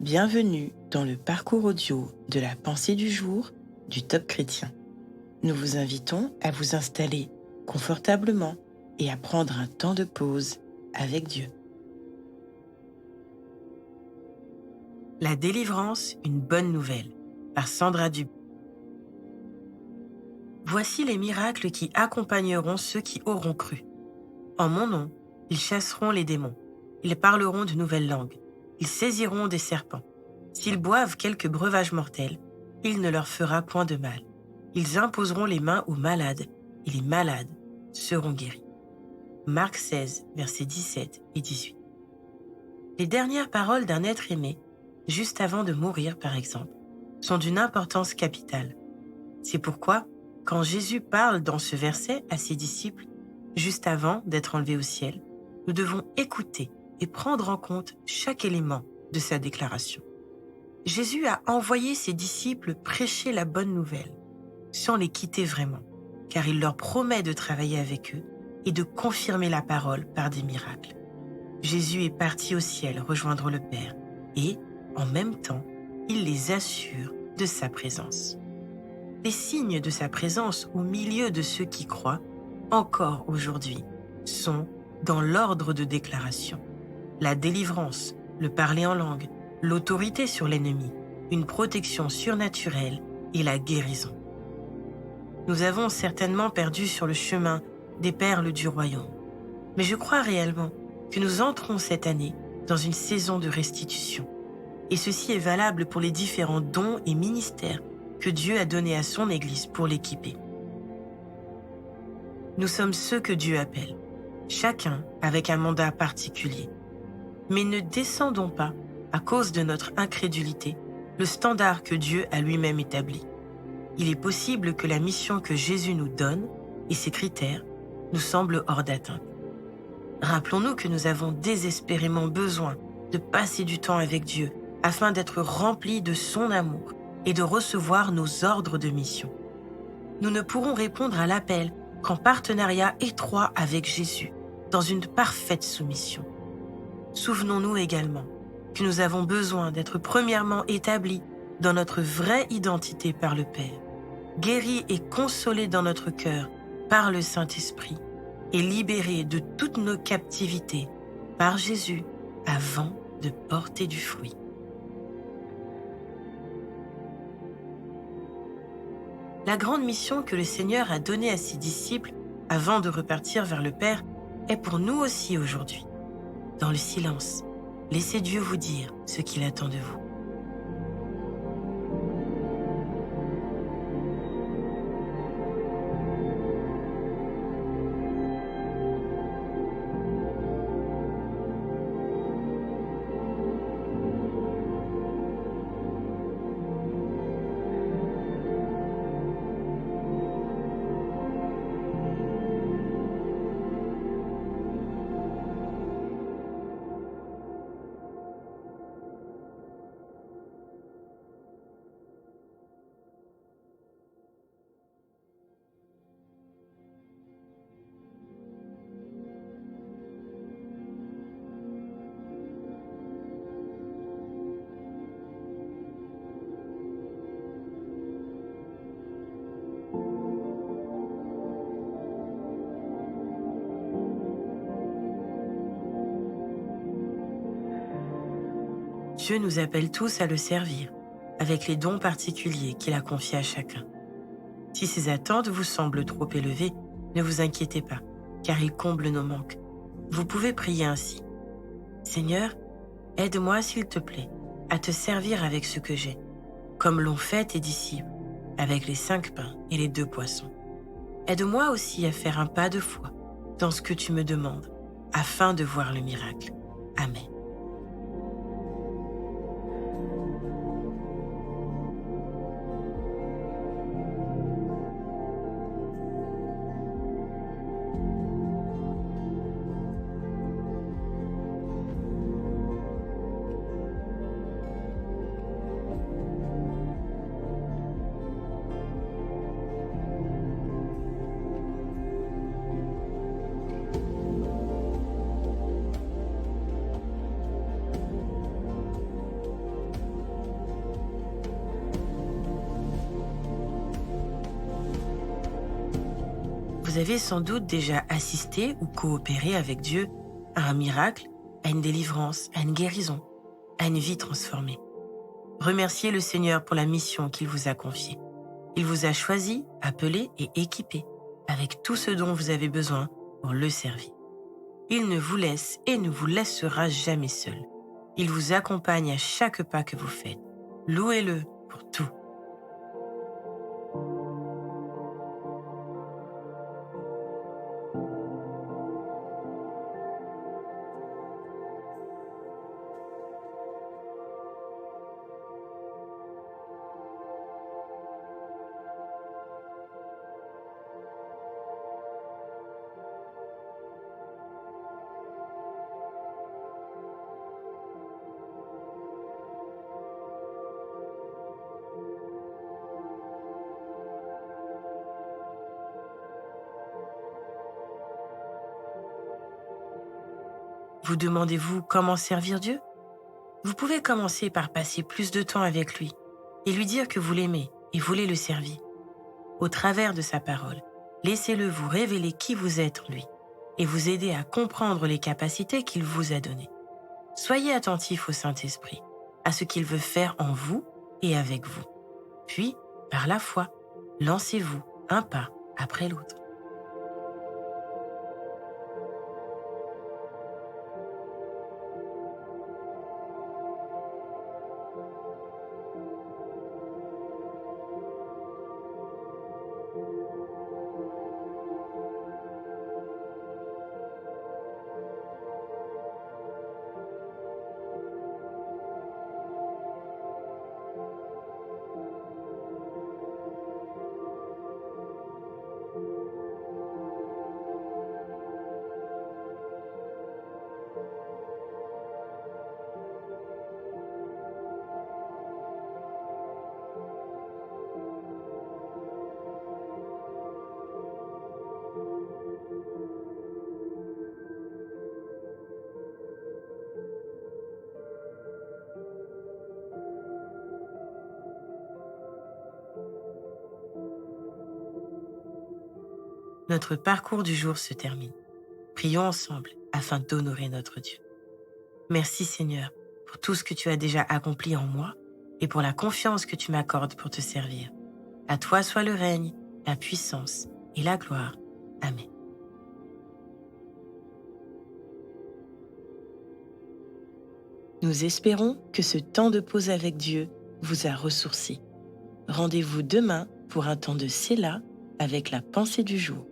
Bienvenue dans le parcours audio de la pensée du jour du Top Chrétien. Nous vous invitons à vous installer confortablement et à prendre un temps de pause avec Dieu. La délivrance, une bonne nouvelle, par Sandra Dubé. Voici les miracles qui accompagneront ceux qui auront cru. En mon nom, ils chasseront les démons. Ils parleront de nouvelles langues. Ils saisiront des serpents. S'ils boivent quelque breuvage mortel, il ne leur fera point de mal. Ils imposeront les mains aux malades, et les malades seront guéris. Marc 16, versets 17 et 18. Les dernières paroles d'un être aimé, juste avant de mourir par exemple, sont d'une importance capitale. C'est pourquoi, quand Jésus parle dans ce verset à ses disciples, juste avant d'être enlevé au ciel, nous devons écouter et prendre en compte chaque élément de sa déclaration. Jésus a envoyé ses disciples prêcher la bonne nouvelle, sans les quitter vraiment, car il leur promet de travailler avec eux et de confirmer la parole par des miracles. Jésus est parti au ciel rejoindre le Père et, en même temps, il les assure de sa présence. Les signes de sa présence au milieu de ceux qui croient, encore aujourd'hui, sont dans l'ordre de déclaration. La délivrance, le parler en langue, l'autorité sur l'ennemi, une protection surnaturelle et la guérison. Nous avons certainement perdu sur le chemin des perles du royaume, mais je crois réellement que nous entrons cette année dans une saison de restitution. Et ceci est valable pour les différents dons et ministères que Dieu a donnés à son Église pour l'équiper. Nous sommes ceux que Dieu appelle, chacun avec un mandat particulier. Mais ne descendons pas, à cause de notre incrédulité, le standard que Dieu a lui-même établi. Il est possible que la mission que Jésus nous donne et ses critères nous semblent hors d'atteinte. Rappelons-nous que nous avons désespérément besoin de passer du temps avec Dieu afin d'être remplis de son amour et de recevoir nos ordres de mission. Nous ne pourrons répondre à l'appel qu'en partenariat étroit avec Jésus, dans une parfaite soumission. Souvenons-nous également que nous avons besoin d'être premièrement établis dans notre vraie identité par le Père, guéris et consolés dans notre cœur par le Saint-Esprit et libérés de toutes nos captivités par Jésus avant de porter du fruit. La grande mission que le Seigneur a donnée à ses disciples avant de repartir vers le Père est pour nous aussi aujourd'hui. Dans le silence, laissez Dieu vous dire ce qu'il attend de vous. Dieu nous appelle tous à le servir, avec les dons particuliers qu'il a confiés à chacun. Si ces attentes vous semblent trop élevées, ne vous inquiétez pas, car il comble nos manques. Vous pouvez prier ainsi. Seigneur, aide-moi s'il te plaît, à te servir avec ce que j'ai, comme l'ont fait tes disciples, avec les 5 pains et les 2 poissons. Aide-moi aussi à faire un pas de foi dans ce que tu me demandes, afin de voir le miracle. Amen. Vous avez sans doute déjà assisté ou coopéré avec Dieu à un miracle, à une délivrance, à une guérison, à une vie transformée. Remerciez le Seigneur pour la mission qu'il vous a confiée. Il vous a choisi, appelé et équipé avec tout ce dont vous avez besoin pour le servir. Il ne vous laisse et ne vous laissera jamais seul. Il vous accompagne à chaque pas que vous faites. Louez-le pour tout. Vous demandez-vous comment servir Dieu? Vous pouvez commencer par passer plus de temps avec lui et lui dire que vous l'aimez et voulez le servir. Au travers de sa parole, laissez-le vous révéler qui vous êtes en lui et vous aider à comprendre les capacités qu'il vous a données. Soyez attentif au Saint-Esprit, à ce qu'il veut faire en vous et avec vous. Puis, par la foi, lancez-vous un pas après l'autre. Notre parcours du jour se termine. Prions ensemble afin d'honorer notre Dieu. Merci Seigneur pour tout ce que tu as déjà accompli en moi et pour la confiance que tu m'accordes pour te servir. À toi soit le règne, la puissance et la gloire. Amen. Nous espérons que ce temps de pause avec Dieu vous a ressourci. Rendez-vous demain pour un temps de Séla avec la pensée du jour.